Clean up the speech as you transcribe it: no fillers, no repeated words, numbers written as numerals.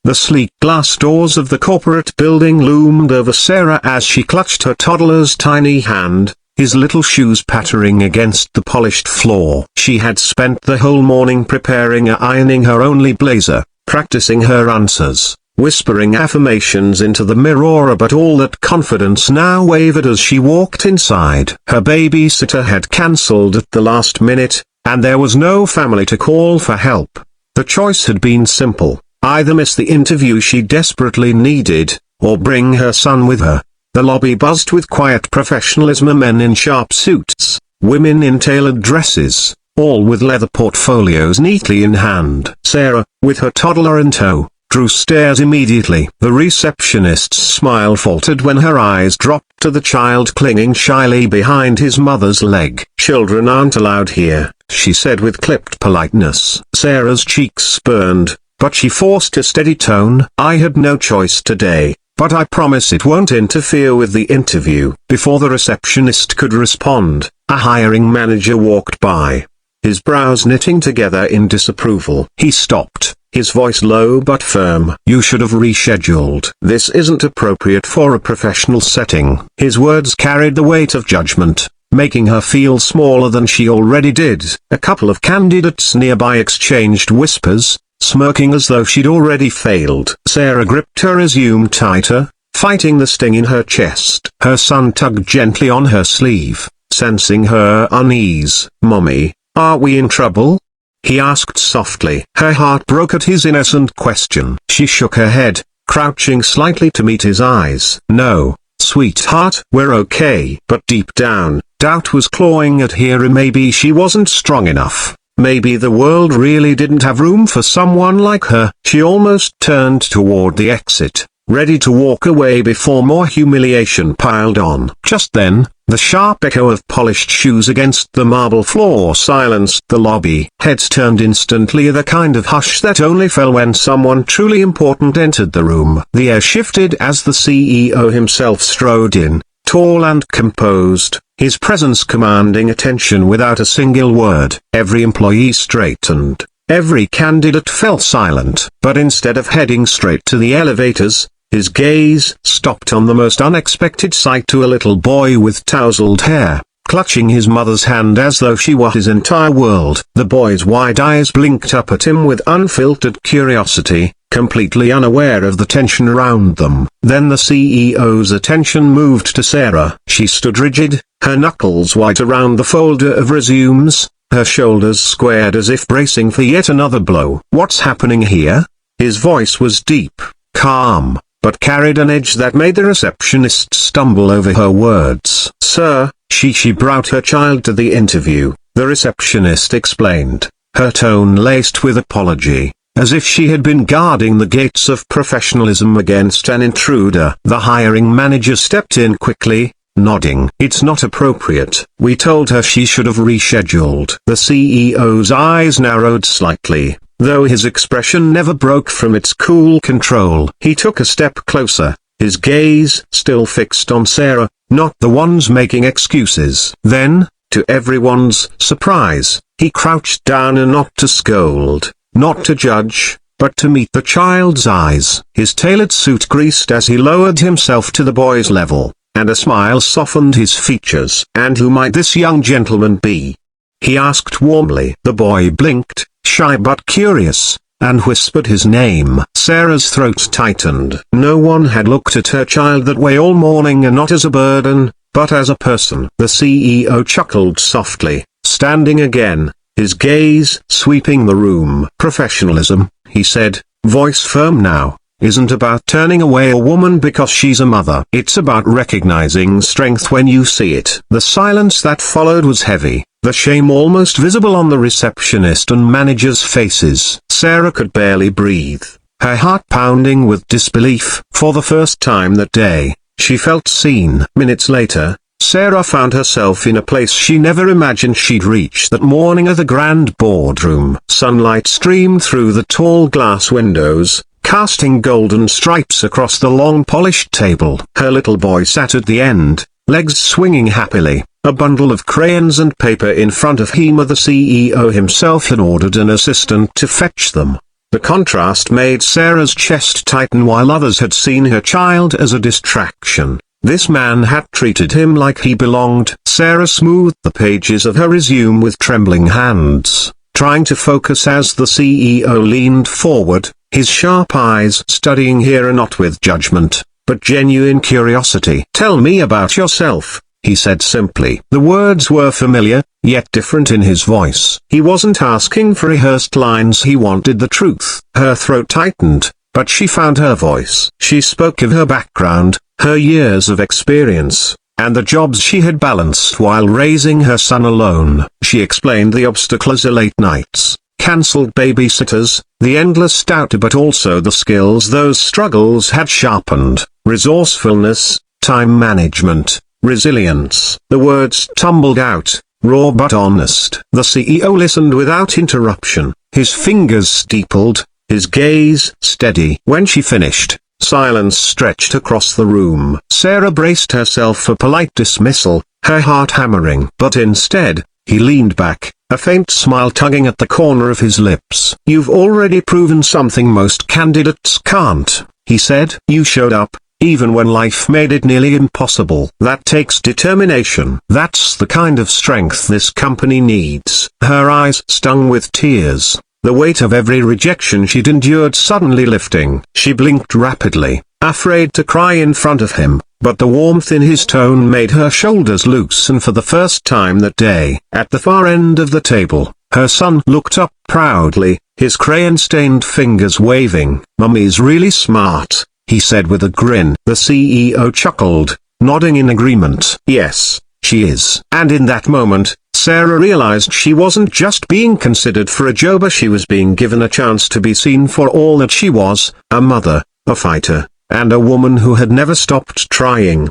The sleek glass doors of the corporate building loomed over Sarah as she clutched her toddler's tiny hand, his little shoes pattering against the polished floor. She had spent the whole morning preparing and ironing her only blazer, practicing her answers, whispering affirmations into the mirror, but all that confidence now wavered as she walked inside. Her babysitter had cancelled at the last minute, and there was no family to call for help. The choice had been simple: either miss the interview she desperately needed, or bring her son with her. The lobby buzzed with quiet professionalism, men in sharp suits, women in tailored dresses, all with leather portfolios neatly in hand. Sarah, with her toddler in tow, drew stairs immediately. The receptionist's smile faltered when her eyes dropped to the child clinging shyly behind his mother's leg. "Children aren't allowed here," she said with clipped politeness. Sarah's cheeks burned, but she forced a steady tone. "I had no choice today, but I promise it won't interfere with the interview." Before the receptionist could respond, a hiring manager walked by, his brows knitting together in disapproval. He stopped, his voice low but firm. "You should have rescheduled. This isn't appropriate for a professional setting." His words carried the weight of judgment, making her feel smaller than she already did. A couple of candidates nearby exchanged whispers, smirking as though she'd already failed. Sarah gripped her resume tighter, fighting the sting in her chest. Her son tugged gently on her sleeve, sensing her unease. "Mommy, are we in trouble?" he asked softly. Her heart broke at his innocent question. She shook her head, crouching slightly to meet his eyes. "No, sweetheart, we're okay." But deep down, doubt was clawing at her. Maybe she wasn't strong enough. Maybe the world really didn't have room for someone like her. She almost turned toward the exit, ready to walk away before more humiliation piled on. Just then, the sharp echo of polished shoes against the marble floor silenced the lobby. Heads turned instantly, the kind of hush that only fell when someone truly important entered the room. The air shifted as the CEO himself strode in, tall and composed, his presence commanding attention without a single word. Every employee straightened, every candidate fell silent. But instead of heading straight to the elevators, his gaze stopped on the most unexpected sight: to a little boy with tousled hair, clutching his mother's hand as though she were his entire world. The boy's wide eyes blinked up at him with unfiltered curiosity, completely unaware of the tension around them. Then the CEO's attention moved to Sarah. She stood rigid, her knuckles white around the folder of resumes, her shoulders squared as if bracing for yet another blow. "What's happening here?" His voice was deep, calm, but carried an edge that made the receptionist stumble over her words. "Sir, she brought her child to the interview," the receptionist explained, her tone laced with apology, as if she had been guarding the gates of professionalism against an intruder. The hiring manager stepped in quickly, nodding. "It's not appropriate. We told her she should have rescheduled." The CEO's eyes narrowed slightly, though his expression never broke from its cool control. He took a step closer, his gaze still fixed on Sarah, not the ones making excuses. Then, to everyone's surprise, he crouched down, and not to scold, not to judge, but to meet the child's eyes. His tailored suit creased as he lowered himself to the boy's level, and a smile softened his features. "And who might this young gentleman be?" he asked warmly. The boy blinked, shy but curious, and whispered his name. Sarah's throat tightened. No one had looked at her child that way all morning, and not as a burden, but as a person. The CEO chuckled softly, standing again, his gaze sweeping the room. "Professionalism," he said, voice firm now, "isn't about turning away a woman because she's a mother. It's about recognizing strength when you see it." The silence that followed was heavy, the shame almost visible on the receptionist and manager's faces. Sarah could barely breathe, her heart pounding with disbelief. For the first time that day, she felt seen. Minutes later, Sarah found herself in a place she never imagined she'd reach. That morning at the grand boardroom, sunlight streamed through the tall glass windows, casting golden stripes across the long polished table. Her little boy sat at the end, legs swinging happily, a bundle of crayons and paper in front of him. The CEO himself had ordered an assistant to fetch them. The contrast made Sarah's chest tighten while others had seen her child as a distraction. This man had treated him like he belonged. Sarah smoothed the pages of her resume with trembling hands, trying to focus as the CEO leaned forward, his sharp eyes studying her not with judgment, but genuine curiosity. "Tell me about yourself," he said simply. The words were familiar, yet different in his voice. He wasn't asking for rehearsed lines, he wanted the truth. Her throat tightened, but she found her voice. She spoke of her background, her years of experience, and the jobs she had balanced while raising her son alone. She explained the obstacles: the late nights, cancelled babysitters, the endless doubt, but also the skills those struggles had sharpened: resourcefulness, time management, resilience. The words tumbled out, raw but honest. The CEO listened without interruption, his fingers steepled, his gaze steady. When she finished, silence stretched across the room. Sarah braced herself for polite dismissal, her heart hammering. But instead, he leaned back, a faint smile tugging at the corner of his lips. "You've already proven something most candidates can't," he said. "You showed up, even when life made it nearly impossible. That takes determination. That's the kind of strength this company needs." Her eyes stung with tears, the weight of every rejection she'd endured suddenly lifting. She blinked rapidly, afraid to cry in front of him, but the warmth in his tone made her shoulders loosen for the first time that day. At the far end of the table, her son looked up proudly, his crayon-stained fingers waving. "Mummy's really smart," he said with a grin. The CEO chuckled, nodding in agreement. "Yes, she is." And in that moment, Sarah realized she wasn't just being considered for a job, she was being given a chance to be seen for all that she was: a mother, a fighter, and a woman who had never stopped trying.